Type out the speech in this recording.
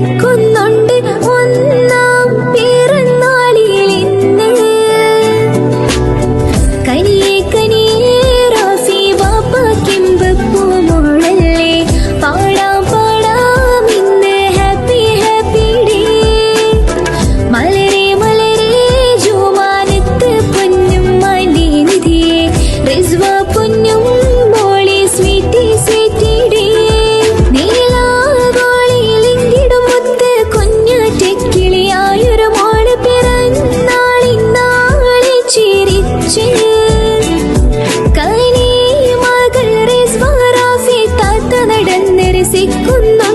രസിക്കുന്നുണ്ട് ഒന്നാം പിറന്നാളിൽ ഇന്ന്. കനിയെ കനിയെ റോസി ബാപ്പാക്കിമ്പ് പൂമോളല്ലേ, പാടാം പാടാം ഇന്ന് ഹാപ്പി ഹാപ്പി ഡേ. മലരെ മലരെ ജുമാനത്ത് പൊന്നും മാൻ്റെ നിധിയെ, റിസ്വ പൊന്നും മോളെ സ്വീറ്റി സ്വീറ്റി ഡേ. നീലാഗോളിലിങ്കിടും മുത്ത് കുഞ്ഞാറ്റക്കിളിയായൊരു മോള് പിറന്നാളിന്നാളെ ചിരിച്ച്. കനി മകൾ റിസ്വ റാഫി താത്ത നടന്ന് രസിക്കുന്നു